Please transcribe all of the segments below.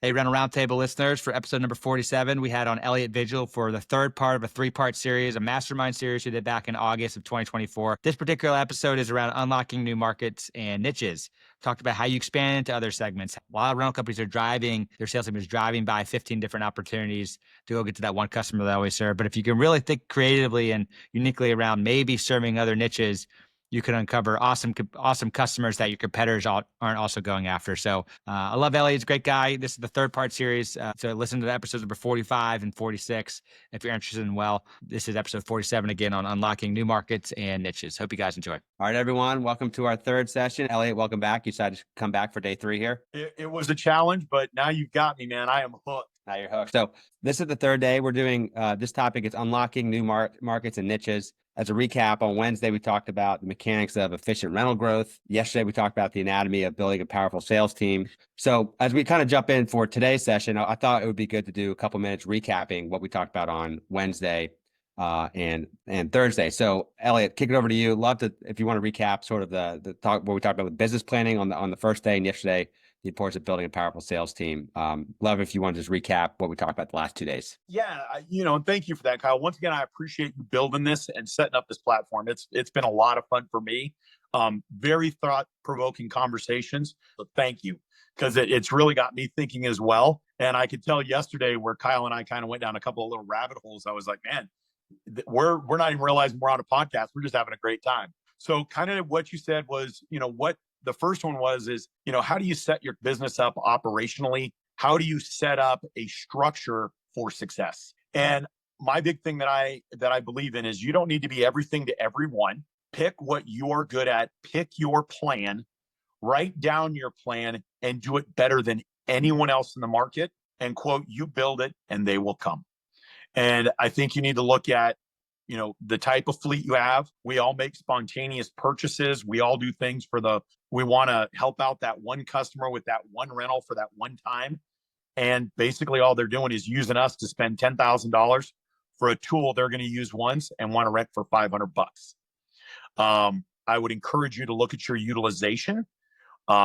Hey, Rental Roundtable listeners, for episode number 47, we had on Elliott Vigil for the third part of a three-part series, a mastermind series we did back in August of 2024. This particular episode is around unlocking new markets and niches. Talked about how you expand into other segments. While rental companies are driving, their sales team is driving by 15 different opportunities to go get to that one customer they always serve. But if you can really think creatively and uniquely around maybe serving other niches, you can uncover awesome customers that your competitors aren't also going after. So I love Elliott. He's a great guy. This is the third part series. So listen to the episodes number 45 and 46 if you're interested in this is episode 47 again on unlocking new markets and niches. Hope you guys enjoy. All right, everyone. Welcome to our third session. Elliott, welcome back. You decided to come back for day 3 here. It was a challenge, but now you've got me, man. I am hooked. Now you're hooked. So this is the third day. We're doing this topic. It's unlocking new markets and niches. As a recap, on Wednesday, we talked about the mechanics of efficient rental growth. Yesterday, we talked about the anatomy of building a powerful sales team. So as we kind of jump in for today's session, I thought it would be good to do a couple minutes recapping what we talked about on Wednesday and Thursday. So Elliott, kick it over to you. Love to, if you want to recap sort of the talk, what we talked about with business planning on the first day, and yesterday, the importance of building a powerful sales team. Love if you want to just recap what we talked about the last 2 days. Yeah, and thank you for that, Kyle. Once again, I appreciate you building this and setting up this platform. It's been a lot of fun for me. Very thought-provoking conversations. So thank you, because it's really got me thinking as well. And I could tell yesterday where Kyle and I kind of went down a couple of little rabbit holes. I was like, man, we're not even realizing we're on a podcast. We're just having a great time. So kind of what you said was, what the first one is, how do you set your business up operationally? How do you set up a structure for success? And my big thing that I believe in is you don't need to be everything to everyone. Pick what you're good at, pick your plan, write down your plan, and do it better than anyone else in the market. And quote, you build it and they will come. And I think you need to look at, the type of fleet you have. We all make spontaneous purchases. We all do things we want to help out that one customer with that one rental for that one time. And basically all they're doing is using us to spend $10,000 for a tool they're going to use once and want to rent for $500. I would encourage you to look at your utilization,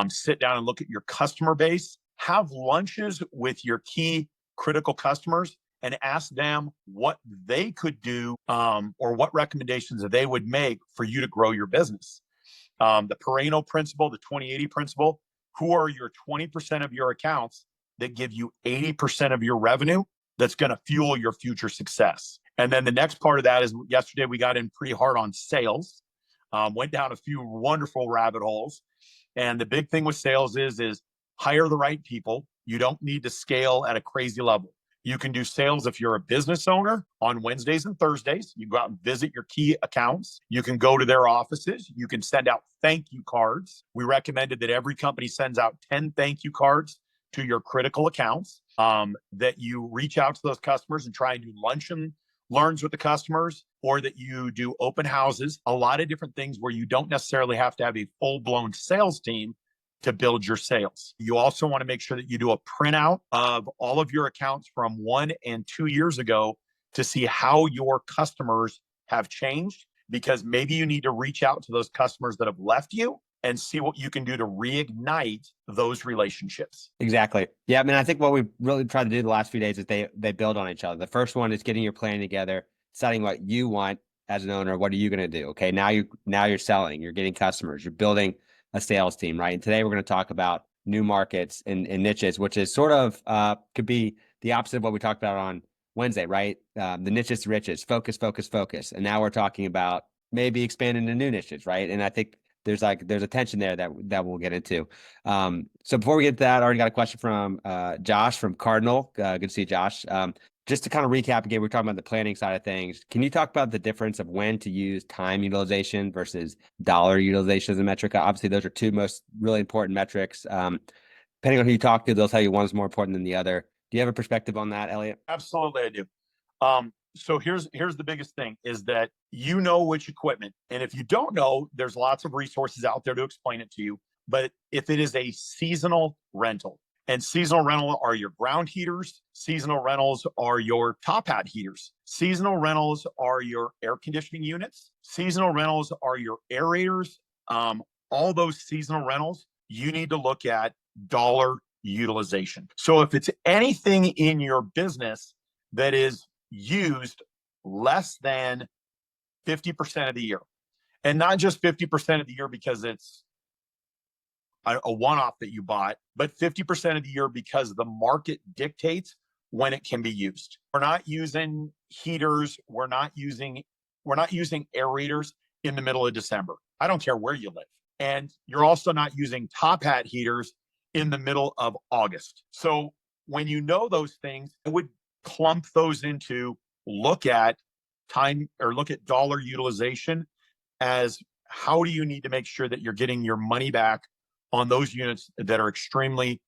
sit down and look at your customer base, have lunches with your key critical customers, and ask them what they could do or what recommendations they would make for you to grow your business. The Pareto principle, the 20-80 principle, who are your 20% of your accounts that give you 80% of your revenue that's going to fuel your future success? And then the next part of that is yesterday we got in pretty hard on sales, went down a few wonderful rabbit holes. And the big thing with sales is hire the right people. You don't need to scale at a crazy level. You can do sales if you're a business owner on Wednesdays and Thursdays. You go out and visit your key accounts. You can go to their offices. You can send out thank you cards. We recommended that every company sends out 10 thank you cards to your critical accounts, that you reach out to those customers and try and do lunch and learns with the customers, or that you do open houses, a lot of different things where you don't necessarily have to have a full-blown sales team to build your sales. You also want to make sure that you do a printout of all of your accounts from 1 and 2 years ago to see how your customers have changed, because maybe you need to reach out to those customers that have left you and see what you can do to reignite those relationships. Exactly. Yeah. I mean, I think what we've really tried to do the last few days is they build on each other. The first one is getting your plan together, deciding what you want as an owner. What are you going to do? Okay. Now you're selling, you're getting customers, you're building a sales team, right? And today we're going to talk about new markets and niches, which is sort of could be the opposite of what we talked about on Wednesday, right? The niches to riches, focus. And now we're talking about maybe expanding to new niches, right? And I think there's a tension there that we'll get into. So before we get to that, I already got a question from Josh from Cardinal. Good to see you, Josh. Just to kind of recap again, we're talking about the planning side of things. Can you talk about the difference of when to use time utilization versus dollar utilization as a metric? Obviously, those are two most really important metrics. Depending on who you talk to, they'll tell you one is more important than the other. Do you have a perspective on that, Elliott? Absolutely, I do. So here's the biggest thing is that you know which equipment. And if you don't know, there's lots of resources out there to explain it to you. But if it is a seasonal rental, and seasonal rental are your ground heaters, seasonal rentals are your top hat heaters, seasonal rentals are your air conditioning units, seasonal rentals are your aerators. All those seasonal rentals, you need to look at dollar utilization. So if it's anything in your business that is used less than 50% of the year, and not just 50% of the year because it's a one-off that you bought, but 50% of the year because the market dictates when it can be used. We're not using heaters. We're not using aerators in the middle of December. I don't care where you live. And you're also not using top hat heaters in the middle of August. So when you know those things, I would clump those into look at time or look at dollar utilization as how do you need to make sure that you're getting your money back on those units that are extremely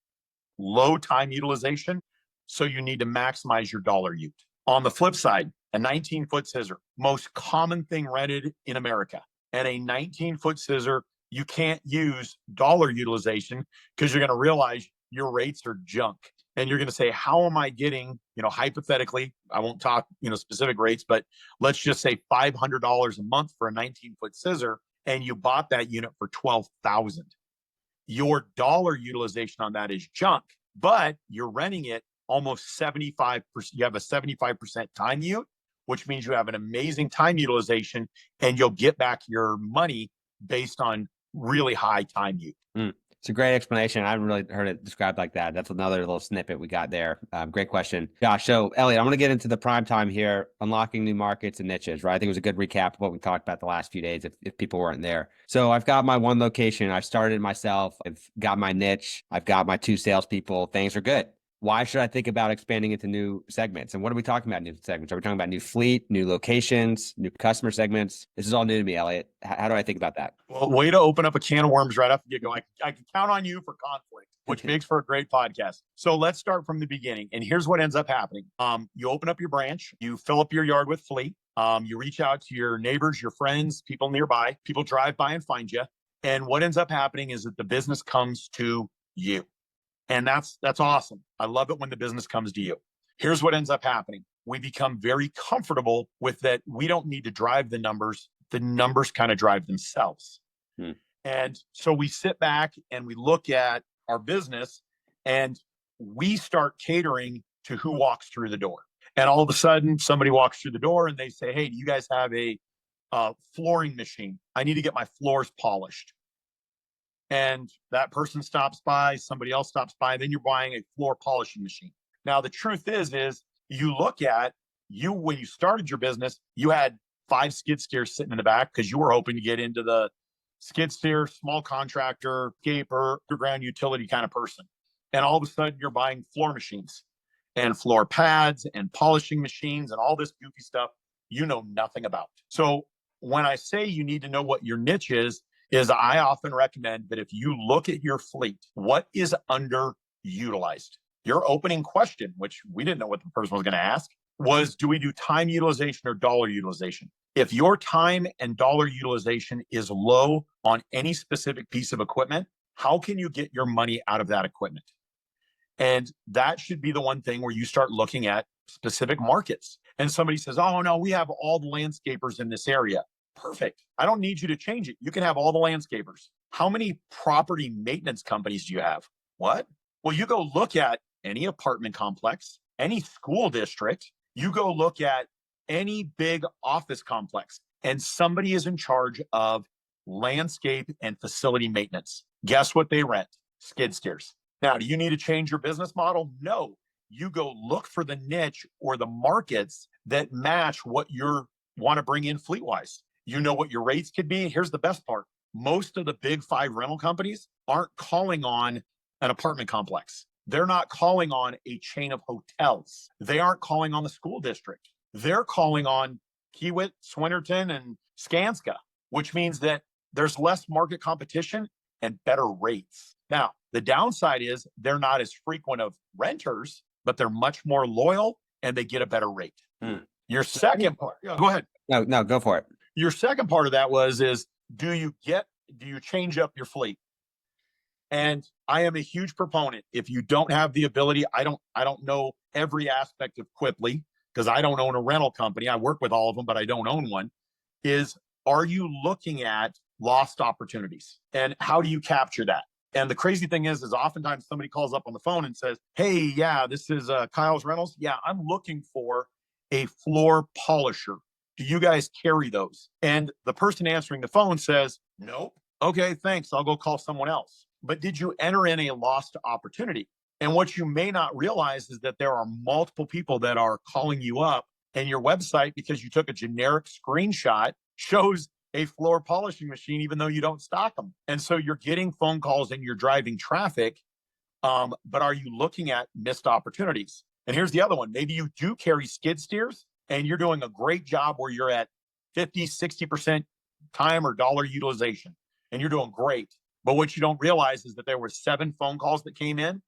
low time utilization. So you need to maximize your dollar ute. On the flip side, a 19-foot scissor, most common thing rented in America. And a 19-foot scissor, you can't use dollar utilization because you're going to realize your rates are junk. And you're going to say, how am I getting, hypothetically, I won't talk, specific rates, but let's just say $500 a month for a 19-foot scissor, and you bought that unit for $12,000. Your dollar utilization on that is junk, but you're renting it almost 75%. You have a 75% time ute, which means you have an amazing time utilization, and you'll get back your money based on really high time ute. It's a great explanation. I haven't really heard it described like that. That's another little snippet we got there. Great question. Gosh, so Elliott, I'm going to get into the prime time here, unlocking new markets and niches, right? I think it was a good recap of what we talked about the last few days if people weren't there. So I've got my one location. I've started myself. I've got my niche. I've got my 2 salespeople. Things are good. Why should I think about expanding into new segments? And what are we talking about new segments? Are we talking about new fleet, new locations, new customer segments? This is all new to me, Elliott. How do I think about that? Well, way to open up a can of worms right off the get-go. I can count on you for conflict, which makes for a great podcast. So let's start from the beginning. And here's what ends up happening. You open up your branch, you fill up your yard with fleet, you reach out to your neighbors, your friends, people nearby, people drive by and find you. And what ends up happening is that the business comes to you. And that's awesome. I love it when the business comes to you. Here's what ends up happening. We become very comfortable with that. We don't need to drive the numbers. The numbers kind of drive themselves. And so we sit back and we look at our business and we start catering to who walks through the door. And all of a sudden somebody walks through the door and they say, hey, do you guys have a flooring machine? I need to get my floors polished. And that person stops by, somebody else stops by, then you're buying a floor polishing machine. Now, the truth is you look at when you started your business, you had 5 skid steers sitting in the back because you were hoping to get into the skid steer, small contractor, scaper, underground utility kind of person. And all of a sudden you're buying floor machines and floor pads and polishing machines and all this goofy stuff you know nothing about. So when I say you need to know what your niche is I often recommend that if you look at your fleet, what is underutilized? Your opening question, which we didn't know what the person was going to ask, was do we do time utilization or dollar utilization? If your time and dollar utilization is low on any specific piece of equipment, how can you get your money out of that equipment? And that should be the one thing where you start looking at specific markets. And somebody says, oh, no, we have all the landscapers in this area. Perfect. I don't need you to change it. You can have all the landscapers. How many property maintenance companies do you have? What? Well, you go look at any apartment complex, any school district, you go look at any big office complex, and somebody is in charge of landscape and facility maintenance. Guess what they rent? Skid steers. Now, do you need to change your business model? No. You go look for the niche or the markets that match what you want to bring in fleet-wise. You know what your rates could be. Here's the best part. Most of the big 5 rental companies aren't calling on an apartment complex. They're not calling on a chain of hotels. They aren't calling on the school district. They're calling on Kiewit, Swinnerton, and Skanska, which means that there's less market competition and better rates. Now, the downside is they're not as frequent of renters, but they're much more loyal and they get a better rate. Your second part, go ahead. No, go for it. Your second part of that is do you change up your fleet? And I am a huge proponent. If you don't have the ability, I don't know every aspect of Quipli because I don't own a rental company. I work with all of them, but I don't own one. Are you looking at lost opportunities? And how do you capture that? And the crazy thing is oftentimes somebody calls up on the phone and says, hey, yeah, this is Kyle's Rentals. Yeah, I'm looking for a floor polisher. Do you guys carry those? And the person answering the phone says, nope. Okay, thanks. I'll go call someone else. But did you enter in a lost opportunity? And what you may not realize is that there are multiple people that are calling you up, and your website, because you took a generic screenshot, shows a floor polishing machine, even though you don't stock them. And so you're getting phone calls and you're driving traffic. But are you looking at missed opportunities? And here's the other one. Maybe you do carry skid steers and you're doing a great job where you're at 50, 60% time or dollar utilization, and you're doing great. But what you don't realize is that there were 7 phone calls that came in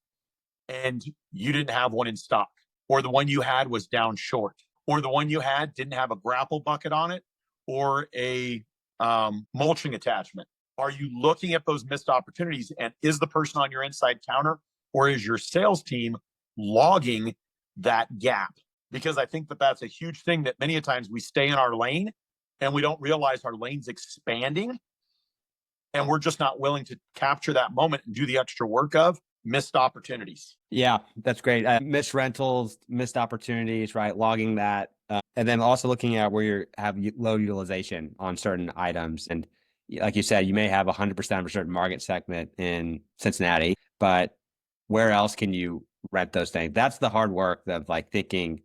and you didn't have one in stock, or the one you had was down short, or the one you had didn't have a grapple bucket on it, or a mulching attachment. Are you looking at those missed opportunities? And is the person on your inside counter, or is your sales team logging that gap? Because I think that that's a huge thing, that many a times we stay in our lane and we don't realize our lane's expanding, and we're just not willing to capture that moment and do the extra work of missed opportunities. Yeah, that's great. Missed rentals, missed opportunities, right? Logging that. And then also looking at where you have low utilization on certain items. And like you said, you may have 100% of a certain market segment in Cincinnati, but where else can you rent those things? That's the hard work of like thinking,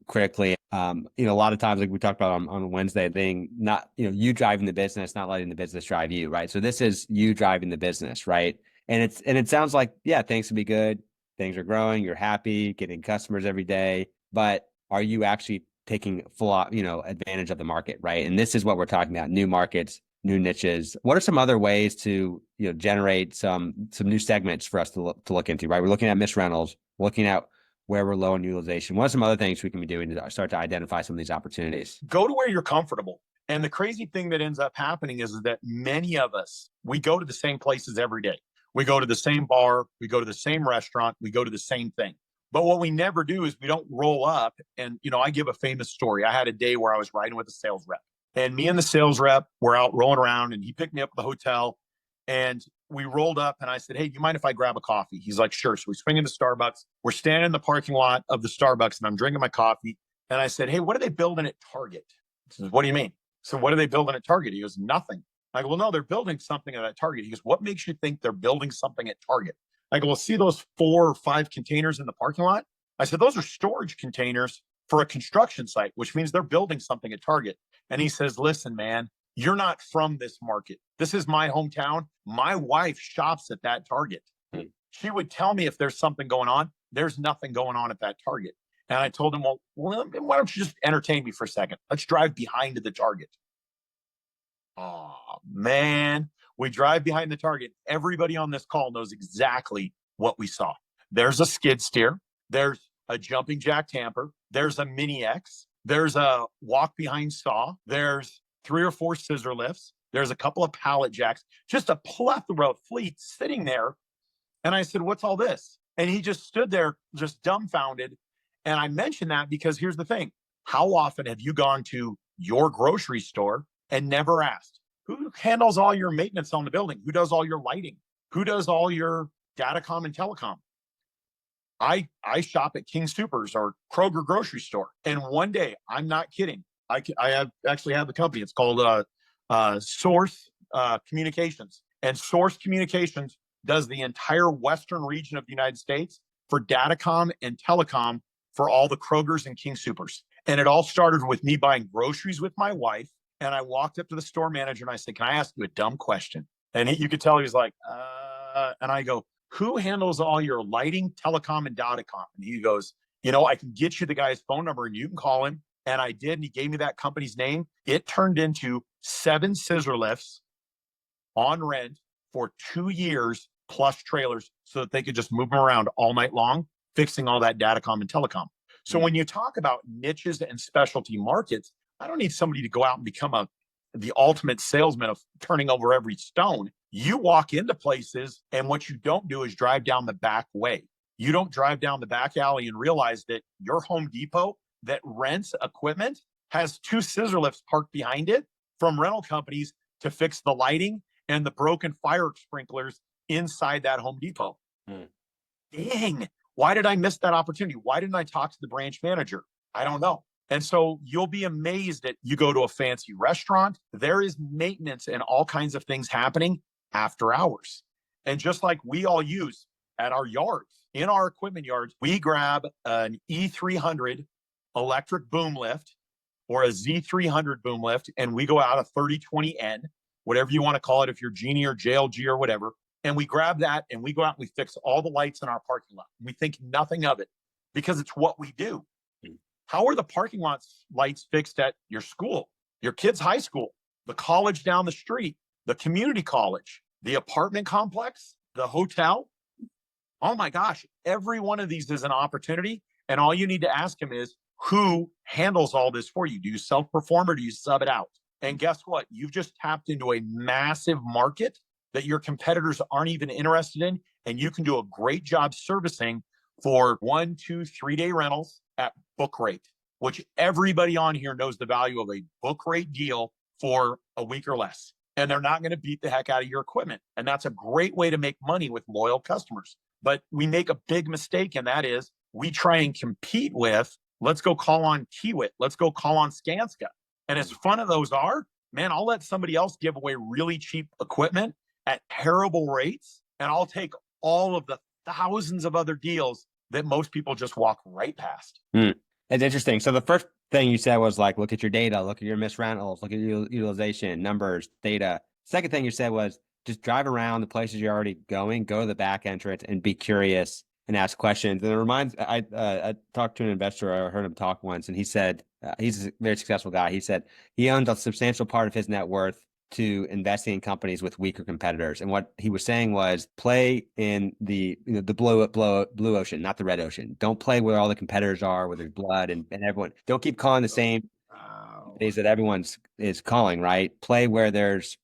critically. A lot of times, like we talked about on Wednesday, being not, you driving the business, not letting the business drive you, right? So this is you driving the business, right? And it sounds like, yeah, things will be good. Things are growing. You're happy, getting customers every day. But are you actually taking full, advantage of the market, right? And this is what we're talking about: new markets, new niches. What are some other ways to, generate some new segments for us to look into, right? We're looking at missed rentals, looking at where we're low in utilization. What are some other things we can be doing to start to identify some of these opportunities? Go to where you're comfortable. And the crazy thing that ends up happening is that many of us, we go to the same places every day. We go to the same bar, we go to the same restaurant, we go to the same thing. But what we never do is we don't roll up. And, I give a famous story. I had a day where I was riding with a sales rep, and me and the sales rep were out rolling around, and he picked me up at the hotel, and we rolled up, and I said, hey, do you mind if I grab a coffee? He's like, sure. So we swing into Starbucks. We're standing in the parking lot of the Starbucks, and I'm drinking my coffee. And I said, hey, what are they building at Target? He says, what do you mean? So what are they building at Target? He goes, nothing. I go, well, no, they're building something at Target. He goes, what makes you think they're building something at Target? I go, well, see those 4 or 5 containers in the parking lot? I said, those are storage containers for a construction site, which means they're building something at Target. And he says, listen, man, you're not from this market. This is my hometown. My wife shops at that Target. She would tell me if there's something going on. There's nothing going on at that Target. And I told him, well, why don't you just entertain me for a second? Let's drive behind the Target. Oh, man. We drive behind the Target. Everybody on this call knows exactly what we saw. There's a skid steer. There's a jumping jack tamper. There's a mini X. There's a walk behind saw. There's 3 or 4 scissor lifts. There's a couple of pallet jacks, just a plethora of fleet sitting there. And I said, what's all this? And he just stood there, just dumbfounded. And I mentioned that because here's the thing. How often have you gone to your grocery store and never asked, who handles all your maintenance on the building? Who does all your lighting? Who does all your datacom and telecom? I shop at King Soopers or Kroger grocery store. And one day, I'm not kidding, I actually have the company. It's called Source Communications. And Source Communications does the entire western region of the United States for datacom and telecom for all the Krogers and King Soopers. And it all started with me buying groceries with my wife. And I walked up to the store manager and I said, can I ask you a dumb question? And you could tell he was like, and I go, who handles all your lighting, telecom, and datacom? And he goes, I can get you the guy's phone number and you can call him. And I did. And he gave me that company's name. It turned into 7 scissor lifts on rent for 2 years plus trailers so that they could just move them around all night long, fixing all that datacom and telecom. So when you talk about niches and specialty markets, I don't need somebody to go out and become the ultimate salesman of turning over every stone. You walk into places, and what you don't do is drive down the back way. You don't drive down the back alley and realize that your Home Depot that rents equipment has 2 scissor lifts parked behind it from rental companies to fix the lighting and the broken fire sprinklers inside that Home Depot. Hmm. Dang, why did I miss that opportunity? Why didn't I talk to the branch manager? I don't know. And so you'll be amazed that you go to a fancy restaurant, there is maintenance and all kinds of things happening after hours. And just like we all use at our yards, in our equipment yards, we grab an E300 electric boom lift or a Z300 boom lift, and we go out a 3020N, whatever you want to call it, if you're Genie or JLG or whatever, and we grab that and we go out and we fix all the lights in our parking lot. We think nothing of it because it's what we do. How are the parking lots lights fixed at your school, your kid's high school, the college down the street, the community college, the apartment complex, the hotel? Oh my gosh, every one of these is an opportunity. And all you need to ask him is, who handles all this for you? Do you self-perform or do you sub it out? And guess what? You've just tapped into a massive market that your competitors aren't even interested in. And you can do a great job servicing for 1, 2, 3-day rentals at book rate, which everybody on here knows the value of a book rate deal for a week or less. And they're not going to beat the heck out of your equipment. And that's a great way to make money with loyal customers. But we make a big mistake, and that is we try and compete with, let's go call on Kiewit, let's go call on Skanska. And as fun as those are, man, I'll let somebody else give away really cheap equipment at terrible rates, and I'll take all of the thousands of other deals that most people just walk right past. It's interesting. So the first thing you said was like, look at your data, look at your missed rentals, look at your utilization, numbers, data. Second thing you said was just drive around the places you're already going, go to the back entrance and be curious and ask questions. And it reminds, I talked to an investor, I heard him talk once, and he said, he's a very successful guy. He said he owns a substantial part of his net worth to investing in companies with weaker competitors. And what he was saying was play in the blue ocean, not the red ocean. Don't play where all the competitors are, where there's blood and everyone. Don't keep calling the same days that everyone's is calling, right? Play where there's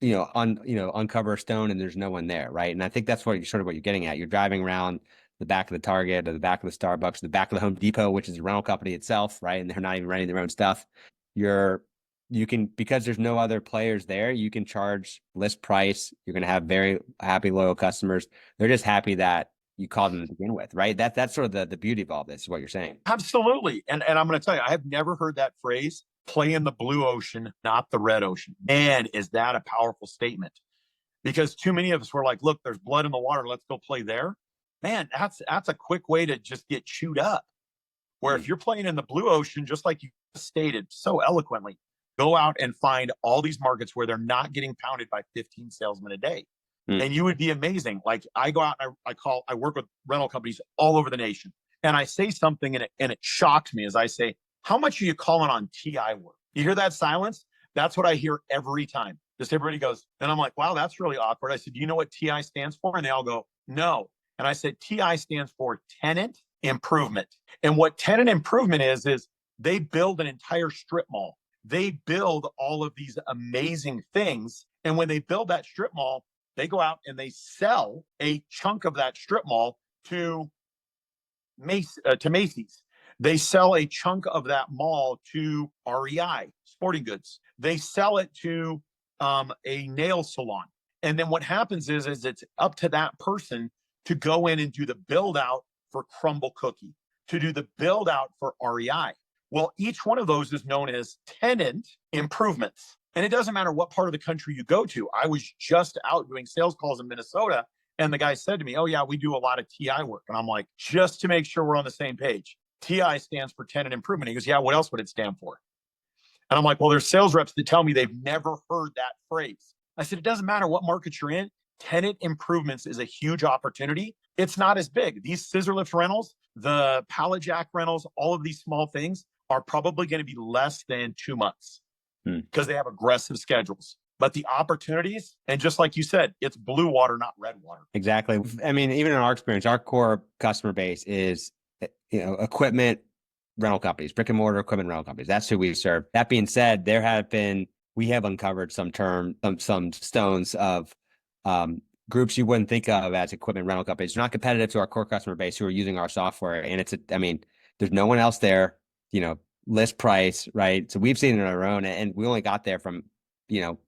uncover a stone and there's no one there, right? And I think that's what you're getting at. You're driving around the back of the Target or the back of the Starbucks, the back of the Home Depot, which is a rental company itself, right? And they're not even renting their own stuff. You can, because there's no other players there, you can charge list price. You're going to have very happy, loyal customers. They're just happy that you called them to begin with, right? That's sort of the beauty of all this, is what you're saying. Absolutely. And I'm going to tell you, I have never heard that phrase, play in the blue ocean, not the red ocean. Man, is that a powerful statement? Because too many of us were like, look, there's blood in the water, let's go play there. Man, that's a quick way to just get chewed up. Where if you're playing in the blue ocean, just like you stated so eloquently, go out and find all these markets where they're not getting pounded by 15 salesmen a day. And you would be amazing. Like I go out, I work with rental companies all over the nation. And I say something and it shocks me as I say, how much are you calling on TI work? You hear that silence? That's what I hear every time. Just everybody goes, and I'm like, wow, that's really awkward. I said, do you know what TI stands for? And they all go, no. And I said, TI stands for tenant improvement. And what tenant improvement is they build an entire strip mall. They build all of these amazing things. And when they build that strip mall, they go out and they sell a chunk of that strip mall to Macy's. They sell a chunk of that mall to REI, Sporting Goods. They sell it to a nail salon. And then what happens is it's up to that person to go in and do the build out for Crumble Cookie, to do the build out for REI. Well, each one of those is known as tenant improvements. And it doesn't matter what part of the country you go to. I was just out doing sales calls in Minnesota, and the guy said to me, oh, yeah, we do a lot of TI work. And I'm like, just to make sure we're on the same page. TI stands for tenant improvement. He goes, yeah, what else would it stand for? And I'm like, well, there's sales reps that tell me they've never heard that phrase. I said, it doesn't matter what market you're in. Tenant improvements is a huge opportunity. It's not as big. These scissor lift rentals, the pallet jack rentals, all of these small things are probably going to be less than 2 months because they have aggressive schedules. But the opportunities, and just like you said, it's blue water, not red water. Exactly. I mean, even in our experience, our core customer base is, equipment rental companies, brick and mortar equipment rental companies. That's who we serve. That being said, we have uncovered some stones of groups you wouldn't think of as equipment rental companies. They're not competitive to our core customer base who are using our software. And there's no one else there, list price, right? So we've seen it on our own, and we only got there from,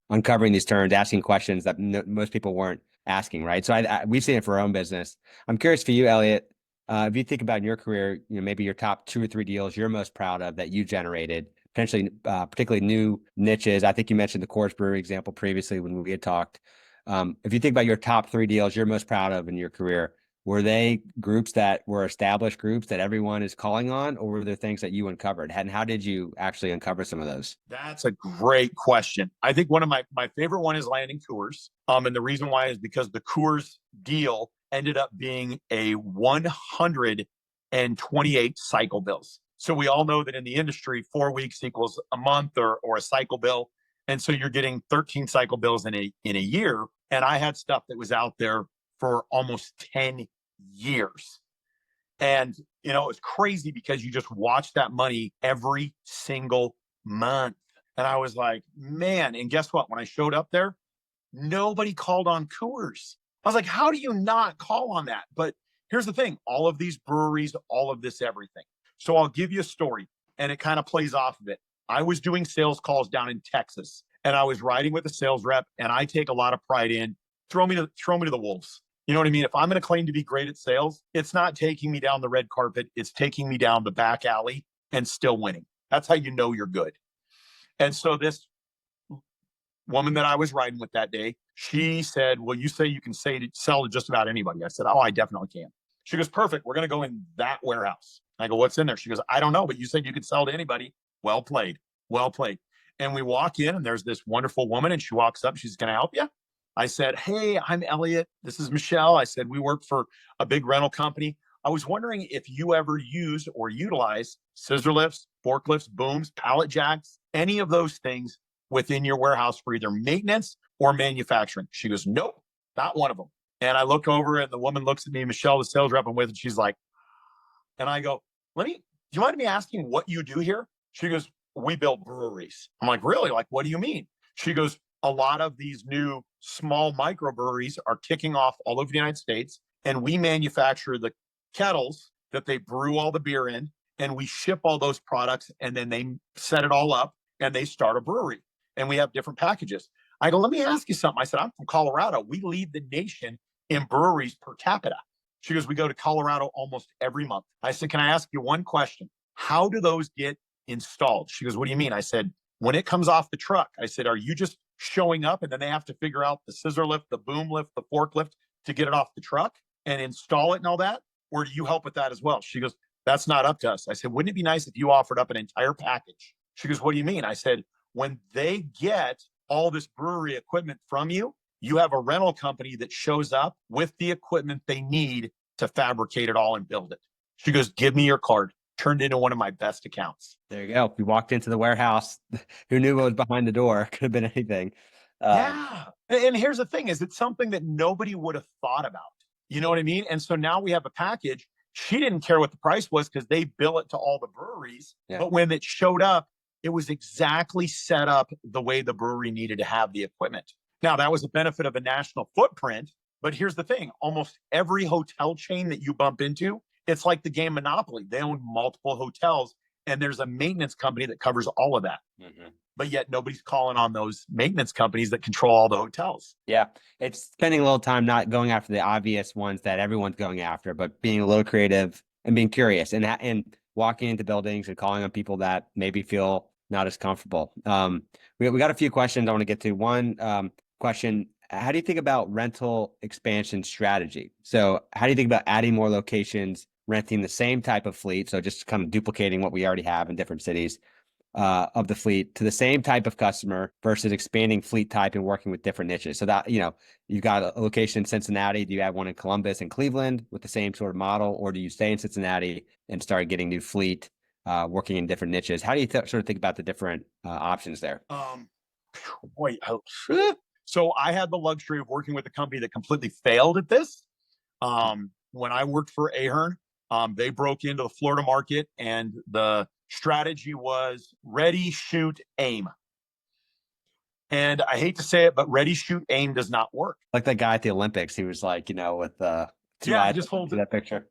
uncovering these terms, asking questions that most people weren't asking, right? So we've seen it for our own business. I'm curious for you, Elliott, if you think about in your career, maybe your top 2 or 3 deals you're most proud of that you generated, potentially, particularly new niches. I think you mentioned the Coors Brewery example previously when we had talked. If you think about your top 3 deals you're most proud of in your career, were they groups that were established groups that everyone is calling on, or were there things that you uncovered? And how did you actually uncover some of those? That's a great question. I think one of my favorite one is landing Coors. And the reason why is because the Coors deal ended up being a 128 cycle bills. So we all know that in the industry, 4 weeks equals a month or a cycle bill. And so you're getting 13 cycle bills in a year. And I had stuff that was out there for almost 10 years. And, it's crazy because you just watch that money every single month. And I was like, man, and guess what? When I showed up there, nobody called on Coors. I was like, how do you not call on that? But here's the thing, all of these breweries, all of this, everything. So I'll give you a story and it kind of plays off of it. I was doing sales calls down in Texas and I was riding with a sales rep, and I take a lot of pride in throw me to the wolves. You know what I mean? If I'm going to claim to be great at sales, it's not taking me down the red carpet. It's taking me down the back alley and still winning. That's how you know you're good. And so this woman that I was riding with that day, she said, well, you say you can sell to just about anybody. I said, oh, I definitely can. She goes, perfect. We're going to go in that warehouse. I go, what's in there? She goes, I don't know, but you said you could sell to anybody. Well played. Well played. And we walk in and there's this wonderful woman and she walks up. She's going to help you. I said, hey, I'm Elliott. This is Michelle. I said, we work for a big rental company. I was wondering if you ever use or utilize scissor lifts, forklifts, booms, pallet jacks, any of those things within your warehouse for either maintenance or manufacturing. She goes, nope, not one of them. And I look over and the woman looks at me, Michelle, the sales rep I'm with, and she's like, and I go, do you mind me asking what you do here? She goes, we build breweries. I'm like, really? Like, what do you mean? She goes, a lot of these new small microbreweries are kicking off all over the United States, and we manufacture the kettles that they brew all the beer in, and we ship all those products, and then they set it all up and they start a brewery, and we have different packages. I go, let me ask you something. I said, I'm from Colorado. We lead the nation in breweries per capita. She goes, we go to Colorado almost every month. I said, can I ask you one question? How do those get installed? She goes, what do you mean? I said, when it comes off the truck, I said, are you just showing up and then they have to figure out the scissor lift, the boom lift, the forklift to get it off the truck and install it and all that? Or do you help with that as well? She goes, that's not up to us. I said, wouldn't it be nice if you offered up an entire package? She goes, what do you mean? I said, when they get all this brewery equipment from you, you have a rental company that shows up with the equipment they need to fabricate it all and build it. She goes, give me your card. Turned into one of my best accounts. There you go. We walked into the warehouse. Who knew what was behind the door? Could have been anything. Yeah. And here's the thing is it's something that nobody would have thought about. You know what I mean? And so now we have a package. She didn't care what the price was because they bill it to all the breweries. Yeah. But when it showed up, it was exactly set up the way the brewery needed to have the equipment. Now, that was a benefit of a national footprint. But here's the thing. Almost every hotel chain that you bump into, it's like the game Monopoly. They own multiple hotels, and there's a maintenance company that covers all of that. Mm-hmm. But yet nobody's calling on those maintenance companies that control all the hotels. Yeah. It's spending a little time not going after the obvious ones that everyone's going after, but being a little creative and being curious and walking into buildings and calling on people that maybe feel not as comfortable. We got a few questions I want to get to. One question, how do you think about rental expansion strategy? So how do you think about adding more locations, renting the same type of fleet? So just kind of duplicating what we already have in different cities of the fleet to the same type of customer versus expanding fleet type and working with different niches. So that, you've got a location in Cincinnati. Do you have one in Columbus and Cleveland with the same sort of model? Or do you stay in Cincinnati and start getting new fleet, working in different niches? How do you sort of think about the different options there? So I had the luxury of working with a company that completely failed at this. When I worked for Ahern, they broke into the Florida market, and the strategy was ready, shoot, aim. And I hate to say it, but ready, shoot, aim does not work. Like that guy at the Olympics, he was like, with two eyes. Just hold that picture.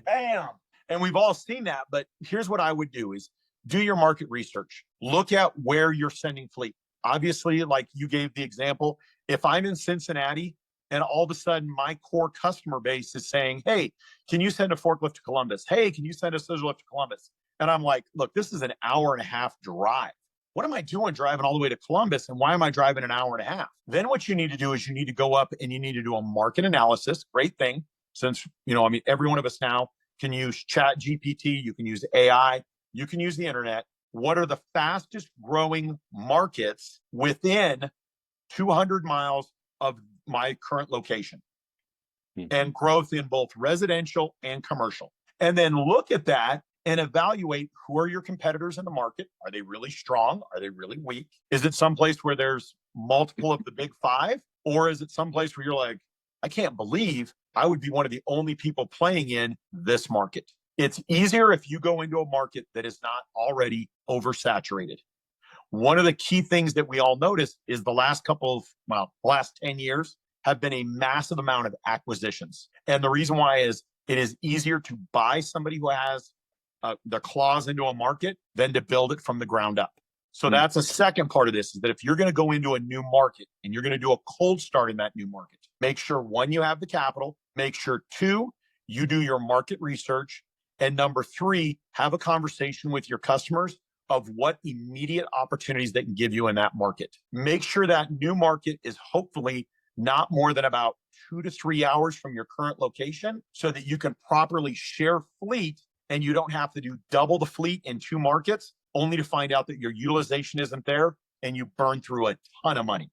Bam. And we've all seen that. But here's what I would do is do your market research. Look at where you're sending fleet. Obviously, like you gave the example, if I'm in Cincinnati And all of a sudden, my core customer base is saying, hey, can you send a forklift to Columbus? Hey, can you send a scissor lift to Columbus? And I'm like, look, this is an hour and a half drive. What am I doing driving all the way to Columbus? And why am I driving an hour and a half? Then what you need to do is you need to go up and you need to do a market analysis. Great thing. Since, every one of us now can use Chat GPT, you can use AI, you can use the internet. What are the fastest growing markets within 200 miles of my current location? And growth in both residential and commercial. And then look at that and evaluate who are your competitors in the market. Are they really strong? Are they really weak? Is it someplace where there's multiple of the big five? Or is it someplace where you're like, I can't believe I would be one of the only people playing in this market? It's easier if you go into a market that is not already oversaturated. One of the key things that we all notice is the last 10 years have been a massive amount of acquisitions. And the reason why is it is easier to buy somebody who has the claws into a market than to build it from the ground up. So that's a second part of this, is that if you're going to go into a new market and you're going to do a cold start in that new market, make sure, one, you have the capital, make sure, two, you do your market research, and number three, have a conversation with your customers of what immediate opportunities they can give you in that market. Make sure that new market is hopefully not more than about 2 to 3 hours from your current location, so that you can properly share fleet and you don't have to do double the fleet in 2 markets, only to find out that your utilization isn't there and you burn through a ton of money.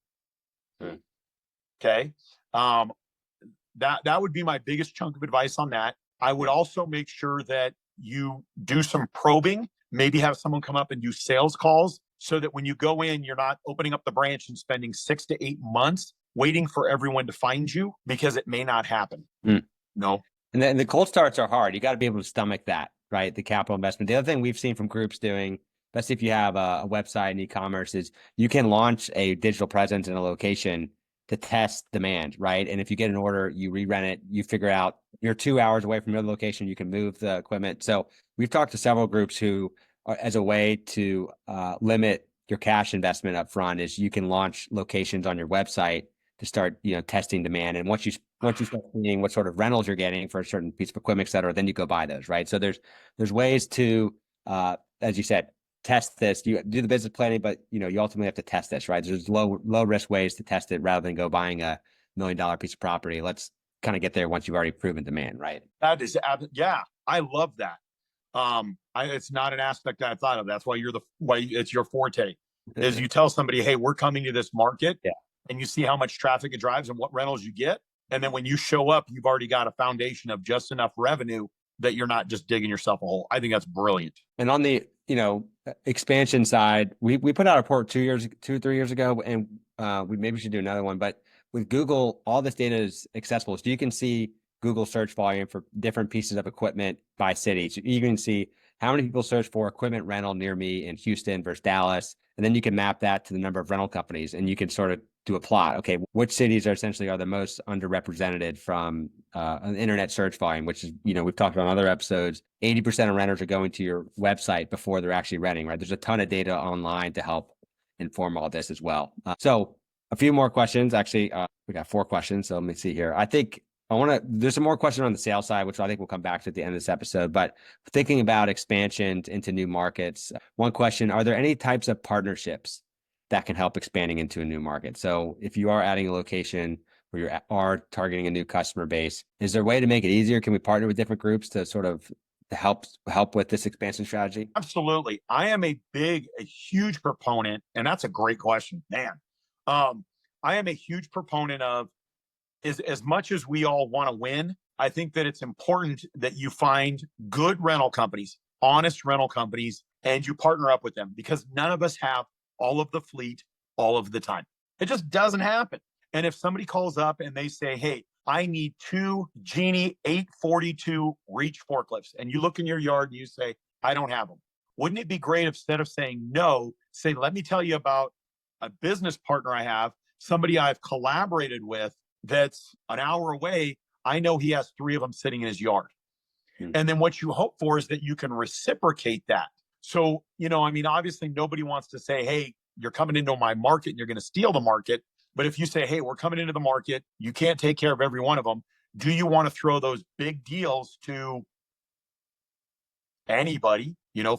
Okay. That would be my biggest chunk of advice on that. I would also make sure that you do some probing, maybe have someone come up and do sales calls, so that when you go in, you're not opening up the branch and spending 6 to 8 months waiting for everyone to find you, because it may not happen. No. And then the cold starts are hard. You got to be able to stomach that, right? The capital investment. The other thing we've seen from groups doing, especially if you have a website and e-commerce, is you can launch a digital presence in a location to test demand, right? And if you get an order, you re-rent it, you figure out you're 2 hours away from your location, you can move the equipment. So we've talked to several groups who, as a way to limit your cash investment up front, is you can launch locations on your website to start, testing demand. And once you start seeing what sort of rentals you're getting for a certain piece of equipment, et cetera, then you go buy those, right? So there's ways to, as you said, test this. You do the business planning, but you ultimately have to test this, right? There's low risk ways to test it rather than go buying a $1 million piece of property. Let's kind of get there once you've already proven demand, right? That is, yeah, I love that. It's not an aspect that I thought of. That's why it's your forte, is you tell somebody, hey, we're coming to this market. Yeah. And you see how much traffic it drives and what rentals you get. And then when you show up, you've already got a foundation of just enough revenue that you're not just digging yourself a hole. I think that's brilliant. And on the, expansion side, we put out a report 3 years ago, and we maybe should do another one. But with Google, all this data is accessible. So you can see Google search volume for different pieces of equipment by city. So you can see how many people search for equipment rental near me in Houston versus Dallas. And then you can map that to the number of rental companies, and you can sort of do a plot. Okay, which cities are the most underrepresented from an internet search volume, which is, we've talked about on other episodes, 80% of renters are going to your website before they're actually renting, right? There's a ton of data online to help inform all this as well. So a few more questions. Actually, we got 4 questions. So let me see here. I think there's some more questions on the sales side, which I think we'll come back to at the end of this episode. But thinking about expansion into new markets, one question: are there any types of partnerships that can help expanding into a new market? So if you are adding a location where you are targeting a new customer base, is there a way to make it easier? Can we partner with different groups to sort of help with this expansion strategy? Absolutely. I am a huge proponent, and that's a great question, man. I am a huge proponent of, as much as we all want to win, I think that it's important that you find good rental companies, honest rental companies, and you partner up with them, because none of us have all of the fleet all of the time. It just doesn't happen. And if somebody calls up and they say, hey, I need 2 Genie 842 reach forklifts, and you look in your yard and you say, I don't have them. Wouldn't it be great, instead of saying no, say, let me tell you about a business partner I have, somebody I've collaborated with that's an hour away. I know he has 3 of them sitting in his yard. And then what you hope for is that you can reciprocate that. So, obviously nobody wants to say, hey, you're coming into my market and you're going to steal the market. But if you say, hey, we're coming into the market, you can't take care of every one of them. Do you want to throw those big deals to anybody,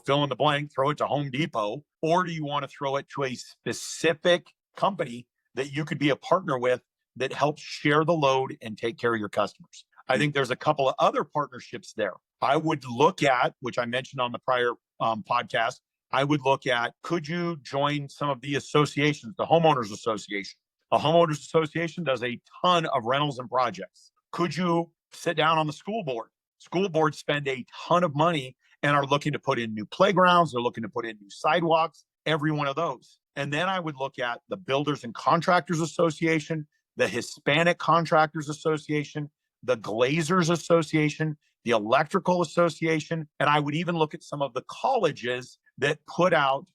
fill in the blank, throw it to Home Depot, or do you want to throw it to a specific company that you could be a partner with that helps share the load and take care of your customers? I think there's a couple of other partnerships there. I would look at, which I mentioned on the prior podcast, I would look at, could you join some of the associations, the homeowners association? A homeowners association does a ton of rentals and projects. Could you sit down on the school board? School boards spend a ton of money and are looking to put in new playgrounds. They're looking to put in new sidewalks, every one of those. And then I would look at the Builders and Contractors Association, the Hispanic Contractors Association, the Glazers Association, the Electrical Association, and I would even look at some of the colleges that put out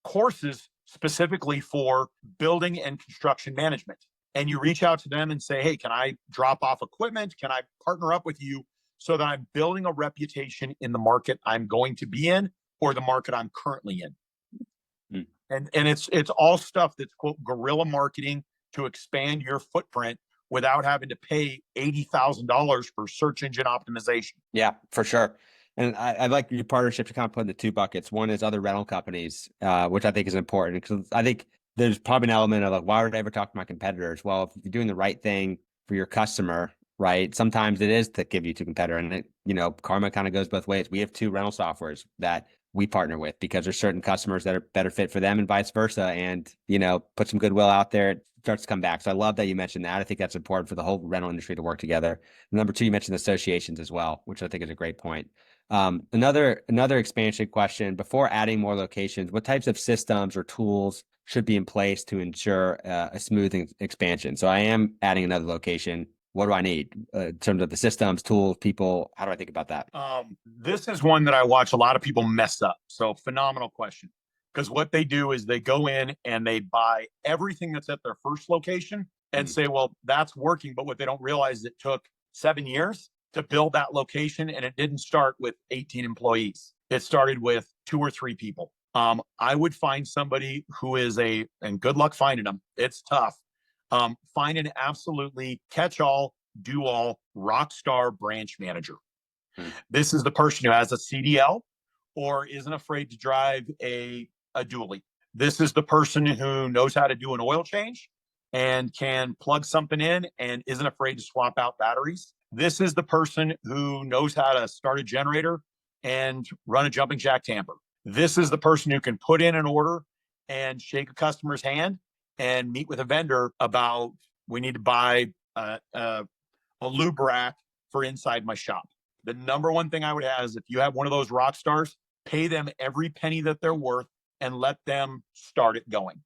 courses specifically for building and construction management. And you reach out to them and say, hey, can I drop off equipment? Can I partner up with you so that I'm building a reputation in the market I'm going to be in or the market I'm currently in? And it's all stuff that's, quote, guerrilla marketing to expand your footprint without having to pay $80,000 for search engine optimization. Yeah, for sure. And I like your partnership to kind of put in the two buckets. One is other rental companies, which I think is important because I think there's probably an element of like, why would I ever talk to my competitors? Well, if you're doing the right thing for your customer, right? Sometimes it is to give you to competitor, and karma kind of goes both ways. We have two rental softwares that we partner with because there's certain customers that are better fit for them and vice versa. And, put some goodwill out there, it starts to come back. So I love that you mentioned that. I think that's important for the whole rental industry to work together. And number two, you mentioned associations as well, which I think is a great point. Another expansion question: before adding more locations, what types of systems or tools should be in place to ensure a smooth expansion? So I am adding another location. What do I need in terms of the systems, tools, people? How do I think about that? This is one that I watch a lot of people mess up. So phenomenal question. Because what they do is they go in and they buy everything that's at their first location and say, well, that's working. But what they don't realize is it took 7 years to build that location. And it didn't start with 18 employees. It started with 2 or 3 people. I would find somebody who is and good luck finding them. It's tough. Find an absolutely catch-all, do-all, rock star branch manager. This is the person who has a CDL or isn't afraid to drive a dually. This is the person who knows how to do an oil change and can plug something in and isn't afraid to swap out batteries. This is the person who knows how to start a generator and run a jumping jack tamper. This is the person who can put in an order and shake a customer's hand and meet with a vendor about, we need to buy a lube rack for inside my shop. The number one thing I would have is if you have one of those rock stars, pay them every penny that they're worth and let them start it going.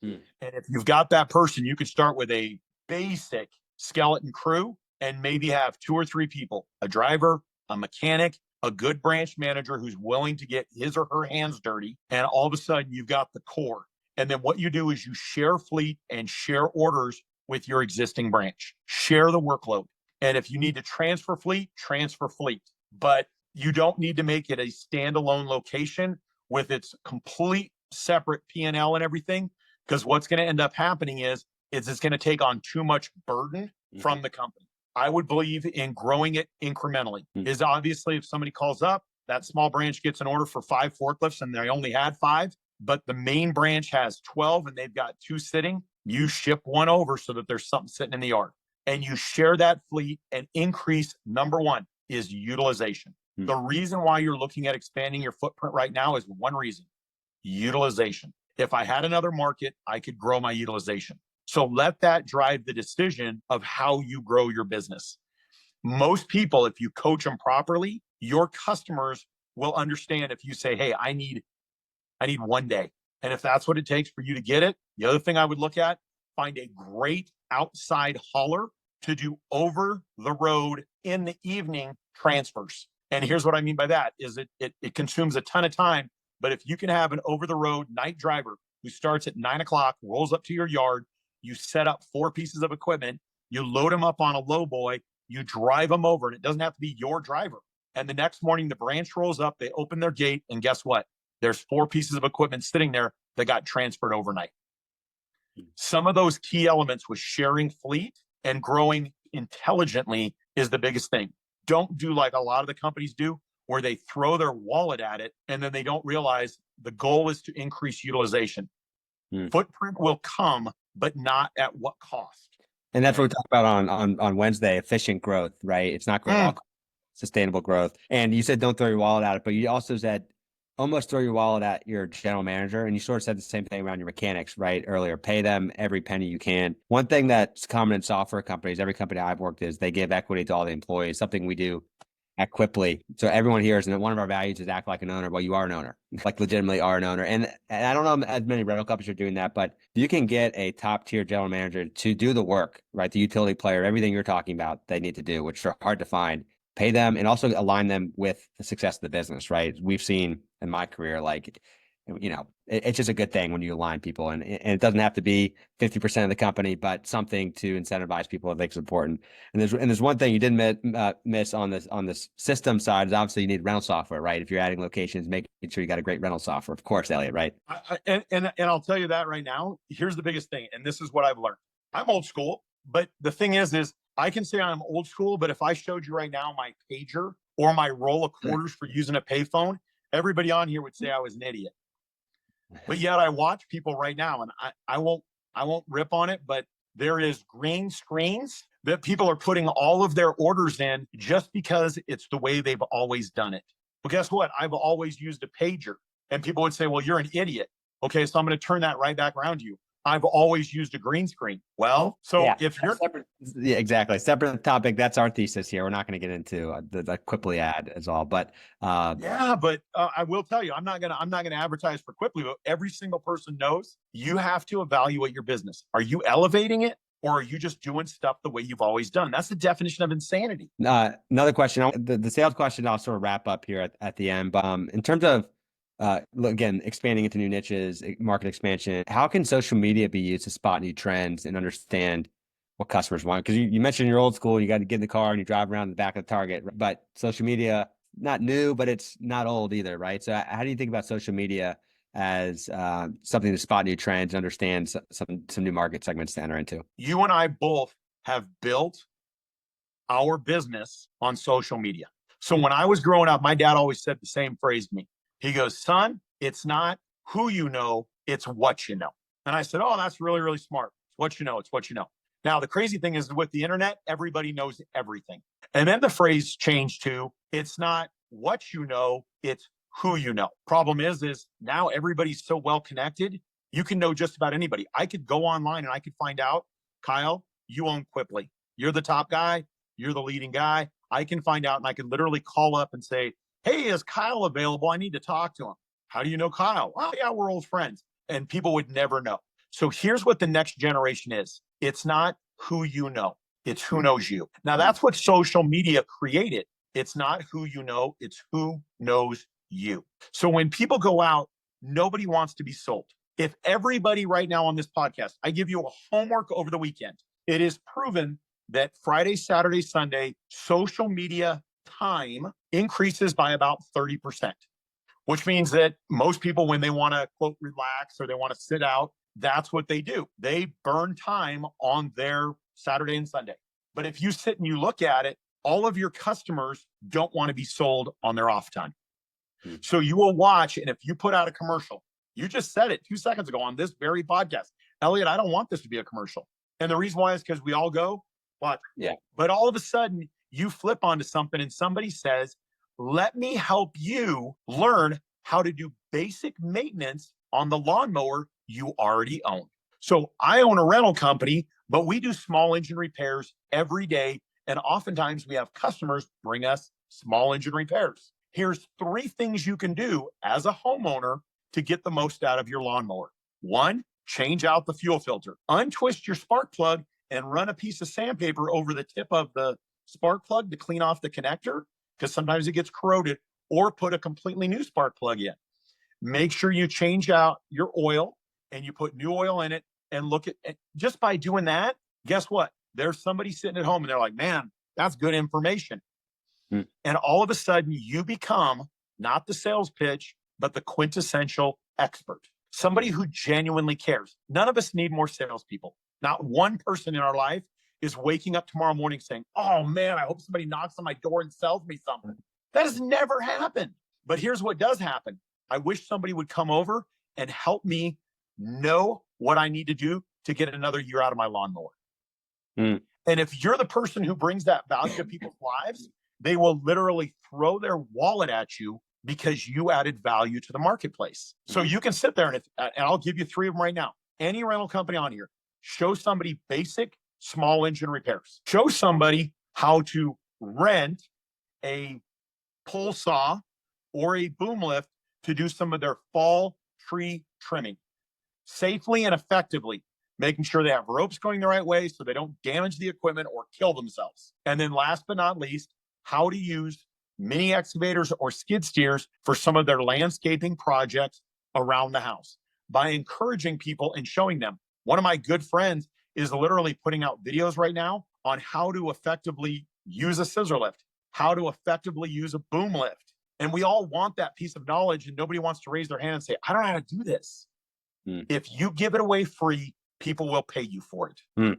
And if you've got that person, you could start with a basic skeleton crew and maybe have 2 or 3 people, a driver, a mechanic, a good branch manager who's willing to get his or her hands dirty. And all of a sudden you've got the core. And then what you do is you share fleet and share orders with your existing branch. Share the workload. And if you need to transfer fleet, transfer fleet. But you don't need to make it a standalone location with its complete separate P&L and everything. Because what's going to end up happening is it's going to take on too much burden from the company. I would believe in growing it incrementally. Is obviously if somebody calls up, that small branch gets an order for 5 forklifts and they only had 5, but the main branch has 12 and they've got 2 sitting, you ship one over so that there's something sitting in the yard. And you share that fleet and increase, number one, is utilization. The reason why you're looking at expanding your footprint right now is one reason: utilization. If I had another market, I could grow my utilization. So let that drive the decision of how you grow your business. Most people, if you coach them properly, your customers will understand if you say, hey, I need 1 day. And if that's what it takes for you to get it, the other thing I would look at, find a great outside hauler to do over the road in the evening transfers. And here's what I mean by that is it consumes a ton of time. But if you can have an over the road night driver who starts at 9 o'clock, rolls up to your yard, you set up 4 pieces of equipment, you load them up on a low boy, you drive them over, and it doesn't have to be your driver. And the next morning, the branch rolls up, they open their gate, and guess what? There's 4 pieces of equipment sitting there that got transferred overnight. Some of those key elements with sharing fleet and growing intelligently is the biggest thing. Don't do like a lot of the companies do, where they throw their wallet at it and then they don't realize the goal is to increase utilization. Footprint will come, but not at what cost. And that's what we talked about on Wednesday, efficient growth, right? It's not growth, all sustainable growth. And you said don't throw your wallet at it, but you also said almost throw your wallet at your general manager. And you sort of said the same thing around your mechanics, right? Earlier, pay them every penny you can. One thing that's common in software companies, every company I've worked is they give equity to all the employees, something we do at Quipli. So everyone here is, and one of our values is act like an owner. Well, you are an owner, like legitimately are an owner. And I don't know as many rental companies are doing that, but you can get a top tier general manager to do the work, right? The utility player, everything you're talking about, they need to do, which are hard to find. Pay them and also align them with the success of the business, right? We've seen in my career, like, it's just a good thing when you align people, and it doesn't have to be 50% of the company, but something to incentivize people I think is important. And there's one thing you didn't miss on this system side is obviously you need rental software, right? If you're adding locations, making sure you got a great rental software, of course, Elliott, right? And I'll tell you that right now. Here's the biggest thing, and this is what I've learned. I'm old school, but the thing is I can say I'm old school, but if I showed you right now my pager or my roll of quarters for using a payphone, everybody on here would say I was an idiot. But yet I watch people right now, and I won't rip on it, but there is green screens that people are putting all of their orders in just because it's the way they've always done it. Well, guess what? I've always used a pager, and people would say, well, you're an idiot. Okay, so I'm going to turn that right back around to you. I've always used a green screen. Well, so yeah, if you're separate, yeah, exactly. Separate topic. That's our thesis here. We're not going to get into the Quipli ad as all, but I will tell you, I'm not gonna advertise for Quipli, but every single person knows you have to evaluate your business. Are you elevating it, or are you just doing stuff the way you've always done? That's the definition of insanity. Another question, the sales question, I'll sort of wrap up here at the end. But in terms of again, expanding into new niches, market expansion, how can social media be used to spot new trends and understand what customers want? Because you mentioned you're old school, you got to get in the car and you drive around the back of the Target, but social media, not new, but it's not old either, right? So how do you think about social media as something to spot new trends, understand some new market segments to enter into? You and I both have built our business on social media. So when I was growing up, my dad always said the same phrase to me. He goes, son, it's not who you know, it's what you know. And I said, oh, that's really, really smart. It's what you know. It's what you know. Now, the crazy thing is with the internet, everybody knows everything. And then the phrase changed to, it's not what you know, it's who you know. Problem is now everybody's so well connected, you can know just about anybody. I could go online and I could find out, Kyle, you own Quipli. You're the top guy. You're the leading guy. I can find out and I can literally call up and say, hey, is Kyle available? I need to talk to him. How do you know Kyle? Oh, yeah, we're old friends. And people would never know. So here's what the next generation is. It's not who you know. It's who knows you. Now, that's what social media created. It's not who you know. It's who knows you. So when people go out, nobody wants to be sold. If everybody right now on this podcast, I give you a homework over the weekend, it is proven that Friday, Saturday, Sunday, social media time increases by about 30%, which means that most people, when they want to, quote, relax or they want to sit out, that's what they do. They burn time on their Saturday and Sunday. But if you sit and you look at it, all of your customers don't want to be sold on their off time. So you will watch, and if you put out a commercial, you just said it 2 seconds ago on this very podcast, Elliott, I don't want this to be a commercial. And the reason why is because we all go, what? Yeah. But all of a sudden, you flip onto something and somebody says, let me help you learn how to do basic maintenance on the lawnmower you already own. So I own a rental company, but we do small engine repairs every day. And oftentimes we have customers bring us small engine repairs. Here's 3 things you can do as a homeowner to get the most out of your lawnmower. 1, change out the fuel filter. Untwist your spark plug and run a piece of sandpaper over the tip of the spark plug to clean off the connector, because sometimes it gets corroded, or put a completely new spark plug in. Make sure you change out your oil and you put new oil in it, and look at it. Just by doing that, guess what? There's somebody sitting at home and they're like, man, that's good information. And all of a sudden you become not the sales pitch, but the quintessential expert. somebody who genuinely cares. None of us need more salespeople. Not one person in our life is waking up tomorrow morning saying, oh man, I hope somebody knocks on my door and sells me something. That has never happened. But here's what does happen. I wish somebody would come over and help me know what I need to do to get another year out of my lawnmower. And if you're the person who brings that value to people's lives, they will literally throw their wallet at you because you added value to the marketplace. So you can sit there and I'll give you 3 of them right now. Any rental company on here, show somebody basic small engine repairs. Show somebody how to rent a pole saw or a boom lift to do some of their fall tree trimming safely and effectively, making sure they have ropes going the right way so they don't damage the equipment or kill themselves. And then last but not least, how to use mini excavators or skid steers for some of their landscaping projects around the house by encouraging people and showing them. One of my good friends is literally putting out videos right now on how to effectively use a scissor lift, how to effectively use a boom lift. And we all want that piece of knowledge, and nobody wants to raise their hand and say, I don't know how to do this. If you give it away free, people will pay you for it.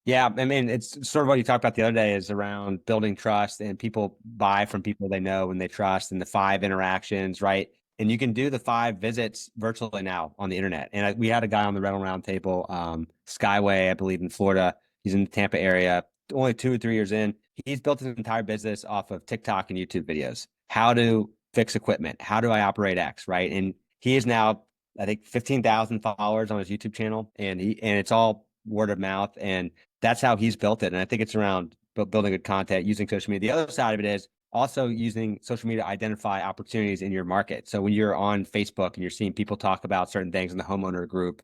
Yeah, I mean, it's sort of what you talked about the other day is around building trust, and people buy from people they know and they trust, and the 5 interactions, right? And you can do the 5 visits virtually now on the internet. And we had a guy on the Rental Roundtable, Skyway, I believe in Florida. He's in the Tampa area, only 2 or 3 years in. He's built his entire business off of TikTok and YouTube videos. How to fix equipment? How do I operate X, right? And he is now, I think, 15,000 followers on his YouTube channel, and it's all word of mouth, and that's how he's built it. And I think it's around building good content, using social media. The other side of it is also using social media to identify opportunities in your market. So when you're on Facebook and you're seeing people talk about certain things in the homeowner group,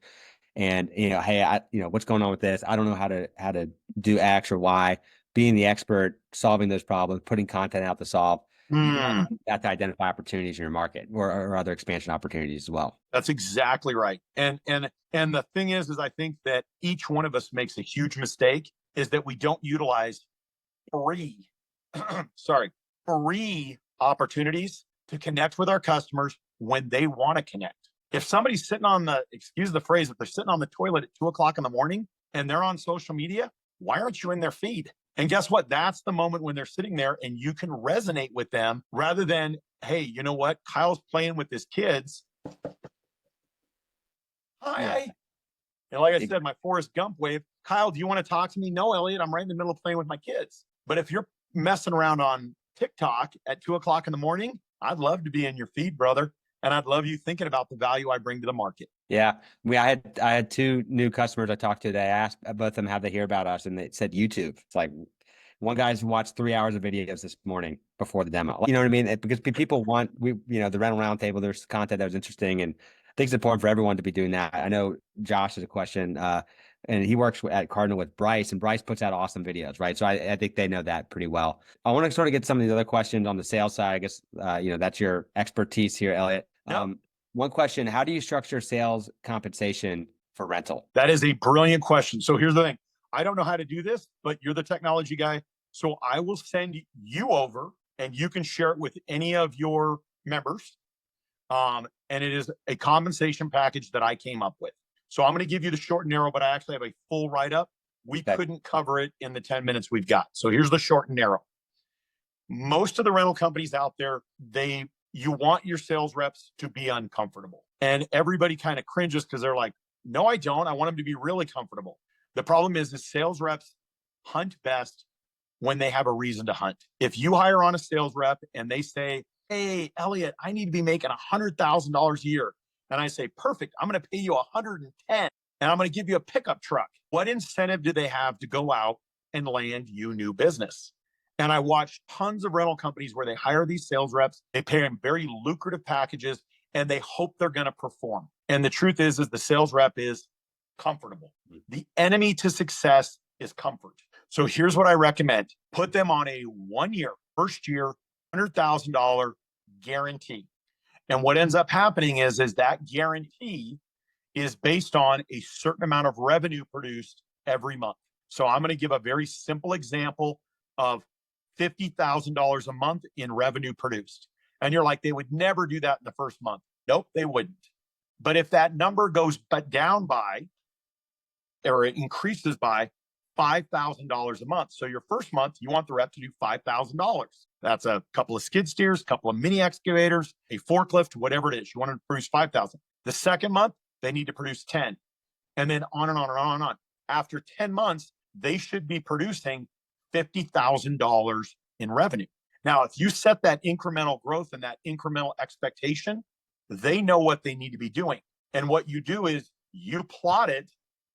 and hey, what's going on with this? I don't know how to do X or Y. Being the expert, solving those problems, putting content out to solve. You have to identify opportunities in your market or other expansion opportunities as well. That's exactly right. And the thing is I think that each one of us makes a huge mistake is that we don't utilize free opportunities to connect with our customers when they want to connect. If somebody's sitting on excuse the phrase, if they're sitting on the toilet at 2:00 in the morning and they're on social media, why aren't you in their feed? And guess what? That's the moment when they're sitting there and you can resonate with them rather than, hey, you know what? Kyle's playing with his kids. Hi. And like I said, my Forrest Gump wave, Kyle, do you want to talk to me? No, Elliott, I'm right in the middle of playing with my kids. But if you're messing around on TikTok at 2:00 in the morning, I'd love to be in your feed, brother. And I'd love you thinking about the value I bring to the market. Yeah. I had 2 new customers I talked to today. I asked both of them how they hear about us, and they said YouTube. It's like one guy's watched 3 hours of videos this morning before the demo. You know what I mean? Because people want, the Rental Roundtable, there's content that was interesting, and I think it's important for everyone to be doing that. I know Josh has a question, and he works at Cardinal with Bryce, and Bryce puts out awesome videos, right? So I think they know that pretty well. I want to sort of get some of the other questions on the sales side. I guess, that's your expertise here, Elliott. Yep. One question, how do you structure sales compensation for rental? That is a brilliant question. So here's the thing. I don't know how to do this, but you're the technology guy. So I will send you over and you can share it with any of your members. And it is a compensation package that I came up with. So I'm going to give you the short and narrow, but I actually have a full write-up. We couldn't cover it in the 10 minutes we've got. So here's the short and narrow. Most of the rental companies out there, you want your sales reps to be uncomfortable. And everybody kind of cringes because they're like, no, I don't. I want them to be really comfortable. The problem is sales reps hunt best when they have a reason to hunt. If you hire on a sales rep and they say, hey, Elliott, I need to be making $100,000 a year. And I say, perfect, I'm going to pay you 110 and I'm going to give you a pickup truck. What incentive do they have to go out and land you new business? And I watch tons of rental companies where they hire these sales reps, they pay them very lucrative packages, and they hope they're going to perform. And the truth is the sales rep is comfortable. The enemy to success is comfort. So here's what I recommend. Put them on a 1-year, first year, $100,000 guarantee. And what ends up happening is that guarantee is based on a certain amount of revenue produced every month. So I'm going to give a very simple example of $50,000 a month in revenue produced. And you're like, they would never do that in the first month. Nope, they wouldn't. But if that number goes down by, or it increases by $5,000 a month. So your first month, you want the rep to do $5,000. That's a couple of skid steers, a couple of mini excavators, a forklift, whatever it is. You want to produce 5,000. The second month, they need to produce 10, and then on and on and on and on. After 10 months, they should be producing $50,000 in revenue. Now, if you set that incremental growth and that incremental expectation, they know what they need to be doing. And what you do is you plot it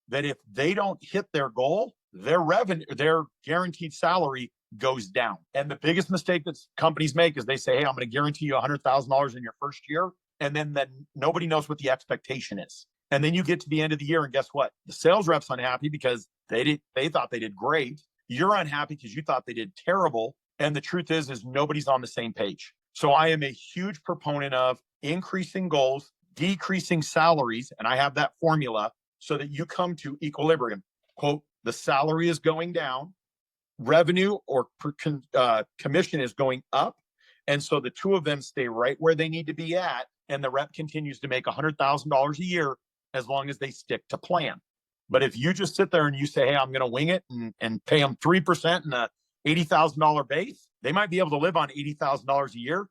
that if they don't hit their goal, their revenue, their guaranteed salary goes down. And the biggest mistake that companies make is they say, hey, I'm going to guarantee you $100,000 in your first year. And then nobody knows what the expectation is. And then you get to the end of the year, and guess what? The sales rep's unhappy because they thought they did great. You're unhappy because you thought they did terrible. And the truth is nobody's on the same page. So I am a huge proponent of increasing goals, decreasing salaries. And I have that formula so that you come to equilibrium. Quote, the salary is going down, revenue or commission is going up. And so the two of them stay right where they need to be at. And the rep continues to make $100,000 a year as long as they stick to plan. But if you just sit there and you say, hey, I'm going to wing it and pay them 3% and a $80,000 base, they might be able to live on $80,000 a year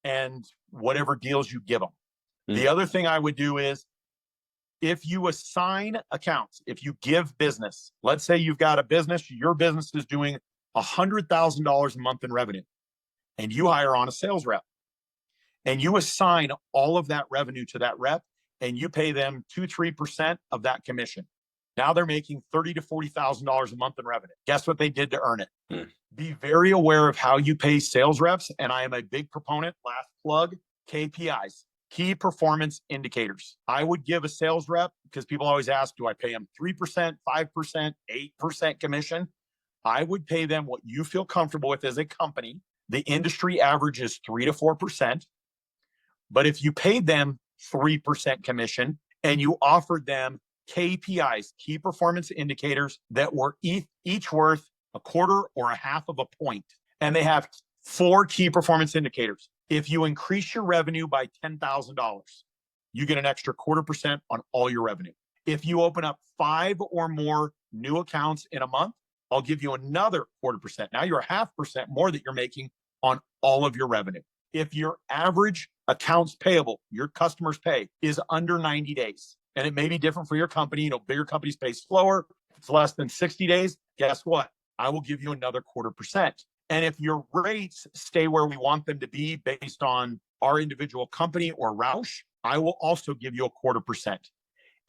and whatever deals you give them. The other thing I would do is if you assign accounts, if you give business, let's say you've got a business, your business is doing $100,000 a month in revenue, and you hire on a sales rep, and you assign all of that revenue to that rep, and you pay them 2-3% of that commission. Now they're making $30,000 to $40,000 a month in revenue. Guess what they did to earn it? Be very aware of how you pay sales reps. And I am a big proponent, last plug, KPIs, key performance indicators. I would give a sales rep, because people always ask, do I pay them 3%, 5%, 8% commission? I would pay them what you feel comfortable with as a company. The industry average is 3 to 4%. But if you paid them 3% commission and you offered them KPIs, key performance indicators, that were each worth a quarter or a half of a point, and they have 4 key performance indicators. If you increase your revenue by $10,000, you get an extra 0.25% on all your revenue. If you open up 5 or more new accounts in a month, I'll give you another 0.25%. Now you're 0.5% more that you're making on all of your revenue. If your average accounts payable, your customers pay, is under 90 days, and it may be different for your company, bigger companies pay slower. If it's less than 60 days, guess what? I will give you another 0.25%. And if your rates stay where we want them to be based on our individual company or Roush, I will also give you a 0.25%.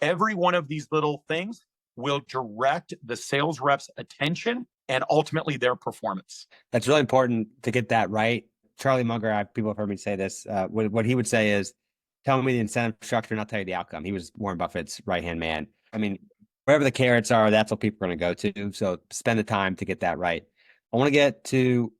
Every one of these little things will direct the sales rep's attention and ultimately their performance. That's really important to get that right. Charlie Munger, people have heard me say this. What he would say is, tell me the incentive structure and I'll tell you the outcome. He was Warren Buffett's right-hand man. I mean, wherever the carrots are, that's what people are going to go to. So spend the time to get that right. I want to get to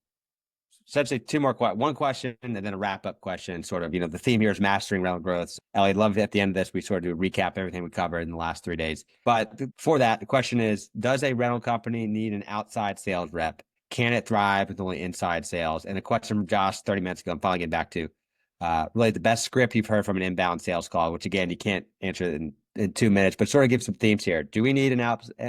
essentially one question and then a wrap-up question. Sort of, the theme here is mastering rental growth. Elliott, love at the end of this, we sort of do a recap everything we covered in the last 3 days. But before that, the question is, does a rental company need an outside sales rep? Can it thrive with only inside sales? And a question from Josh 30 minutes ago, I'm finally getting back to, really the best script you've heard from an inbound sales call, which again, you can't answer it in 2 minutes, but sort of give some themes here. Do we need an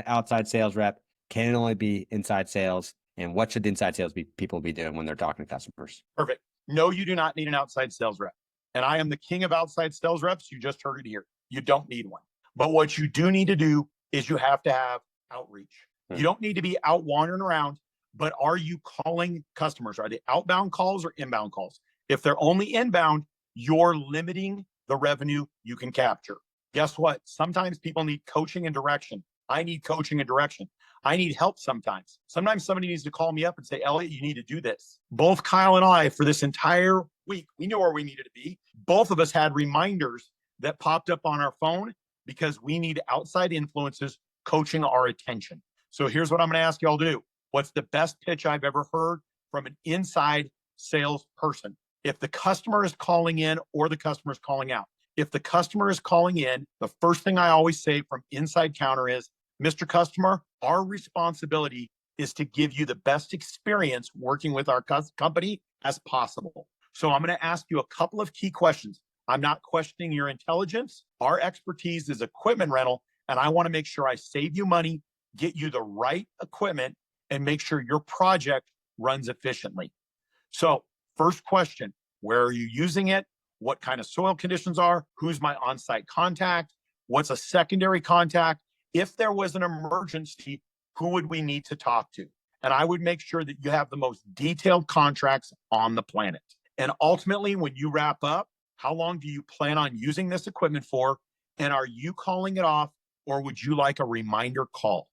outside sales rep? Can it only be inside sales? And what should the inside sales people be doing when they're talking to customers? Perfect. No, you do not need an outside sales rep. And I am the king of outside sales reps. You just heard it here. You don't need one. But what you do need to do is you have to have outreach. You don't need to be out wandering around, but are you calling customers? Are they outbound calls or inbound calls? If they're only inbound, you're limiting the revenue you can capture. Guess what? Sometimes people need coaching and direction. I need coaching and direction. I need help sometimes. Sometimes somebody needs to call me up and say, Elliott, you need to do this. Both Kyle and I, for this entire week, we knew where we needed to be. Both of us had reminders that popped up on our phone because we need outside influences coaching our attention. So here's what I'm going to ask you all to do. What's the best pitch I've ever heard from an inside sales person? If the customer is calling in or the customer is calling out. If the customer is calling in, the first thing I always say from inside counter is, Mr. Customer, our responsibility is to give you the best experience working with our company as possible. So I'm going to ask you a couple of key questions. I'm not questioning your intelligence. Our expertise is equipment rental, and I want to make sure I save you money, get you the right equipment, and make sure your project runs efficiently. So, first question, where are you using it? What kind of soil conditions are? Who's my on-site contact? What's a secondary contact? If there was an emergency, who would we need to talk to? And I would make sure that you have the most detailed contracts on the planet. And ultimately, when you wrap up, how long do you plan on using this equipment for? And are you calling it off, or would you like a reminder call?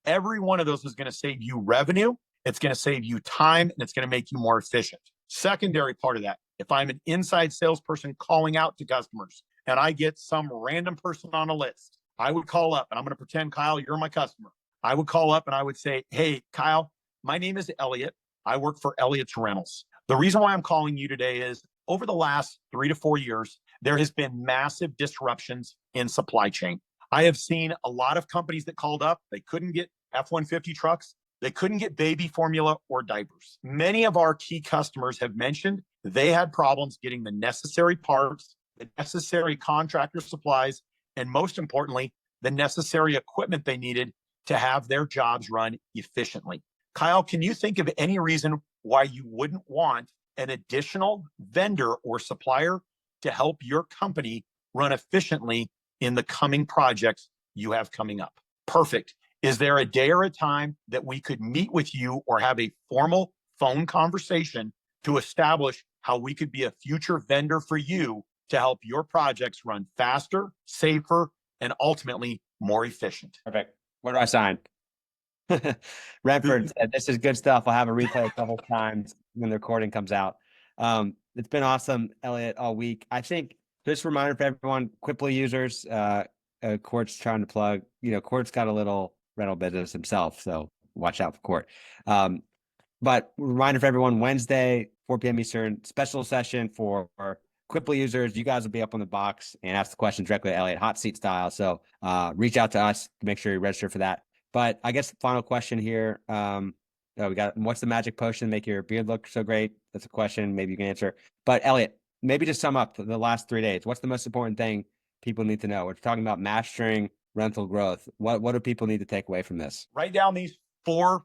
Every one of those is going to save you revenue. It's going to save you time, and it's going to make you more efficient. Secondary part of that, if I'm an inside salesperson calling out to customers and I get some random person on a list, I would call up and I'm going to pretend, Kyle, you're my customer. I would call up and I would say, hey, Kyle, my name is Elliott. I work for Elliott's Rentals. The reason why I'm calling you today is over the last 3 to 4 years, there has been massive disruptions in supply chain. I have seen a lot of companies that called up. They couldn't get F-150 trucks. They couldn't get baby formula or diapers. Many of our key customers have mentioned they had problems getting the necessary parts, the necessary contractor supplies, and most importantly, the necessary equipment they needed to have their jobs run efficiently. Kyle, can you think of any reason why you wouldn't want an additional vendor or supplier to help your company run efficiently in the coming projects you have coming up? Perfect. Is there a day or a time that we could meet with you or have a formal phone conversation to establish how we could be a future vendor for you to help your projects run faster, safer, and ultimately more efficient? Perfect. Where do I sign? Redford said, this is good stuff. I'll have a replay a couple times when the recording comes out. It's been awesome, Elliott, all week. I think just a reminder for everyone, Quipli users, Court's trying to plug, Court's got a little rental business himself, so watch out for Court. But reminder for everyone, Wednesday, 4 p.m. Eastern, special session for Quipli users. You guys will be up on the box and ask the questions directly to Elliott, hot seat style. So reach out to us to make sure you register for that. But I guess final question here. We got, what's the magic potion to make your beard look so great? That's a question maybe you can answer. But Elliott, maybe just sum up the last 3 days. What's the most important thing people need to know? We're talking about mastering rental growth. What do people need to take away from this? Write down these four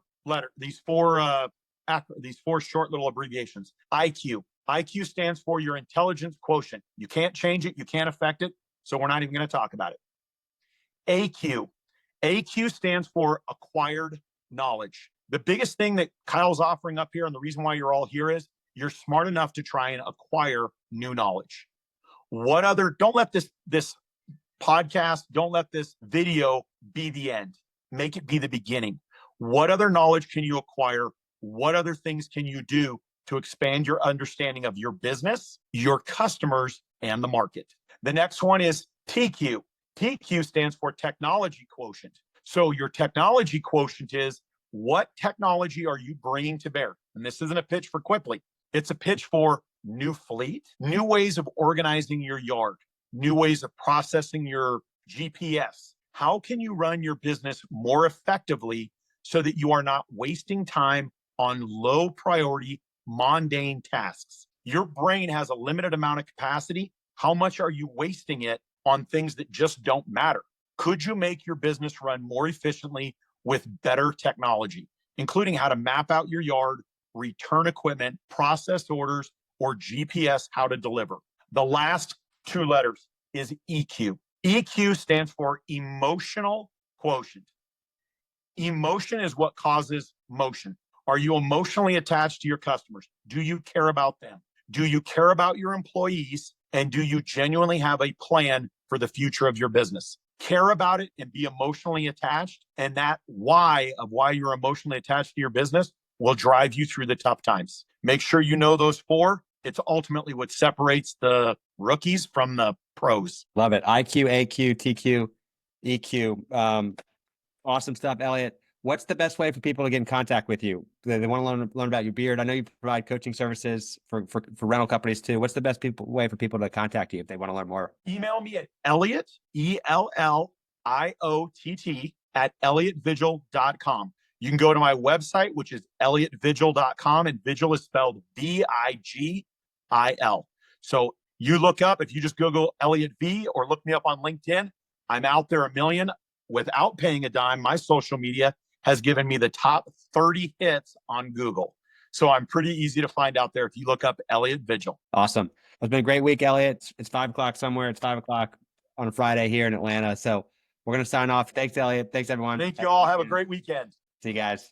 short little abbreviations. IQ. IQ stands for your intelligence quotient. You can't change it. You can't affect it. So we're not even going to talk about it. AQ. AQ stands for acquired knowledge. The biggest thing that Kyle's offering up here, and the reason why you're all here, is you're smart enough to try and acquire new knowledge. Don't let this podcast, don't let this video be the end. Make it be the beginning. What other knowledge can you acquire? What other things can you do to expand your understanding of your business, your customers, and the market? The next one is TQ. TQ stands for technology quotient. So your technology quotient is, what technology are you bringing to bear? And this isn't a pitch for Quipli. It's a pitch for new fleet, new ways of organizing your yard, new ways of processing your GPS. How can you run your business more effectively so that you are not wasting time on low priority, mundane tasks? Your brain has a limited amount of capacity. How much are you wasting it on things that just don't matter? Could you make your business run more efficiently with better technology, including how to map out your yard, return equipment, process orders, or GPS how to deliver? The last 2 letters is EQ. EQ stands for emotional quotient. Emotion is what causes motion. Are you emotionally attached to your customers? Do you care about them? Do you care about your employees? And do you genuinely have a plan for the future of your business? Care about it and be emotionally attached. And that why you're emotionally attached to your business will drive you through the tough times. Make sure you know those 4. It's ultimately what separates the rookies from the pros. Love it. IQ, AQ, TQ, EQ. Awesome stuff, Elliott. What's the best way for people to get in contact with you? They want to learn about your beard. I know you provide coaching services for rental companies too. What's the best way for people to contact you if they want to learn more? Email me at Elliott, ELLIOTT, at elliottVigil.com. You can go to my website, which is elliottVigil.com, and Vigil is spelled VIGIL. So You look up, if you just Google Elliott V or look me up on LinkedIn, I'm out there a million without paying a dime. My social media has given me the top 30 hits on Google. So I'm pretty easy to find out there if you look up Elliott Vigil. Awesome. It's been a great week, Elliott. It's 5 o'clock somewhere. It's 5 o'clock on a Friday here in Atlanta. So we're going to sign off. Thanks, Elliott. Thanks, everyone. Thank you all. Have a great weekend. See you guys.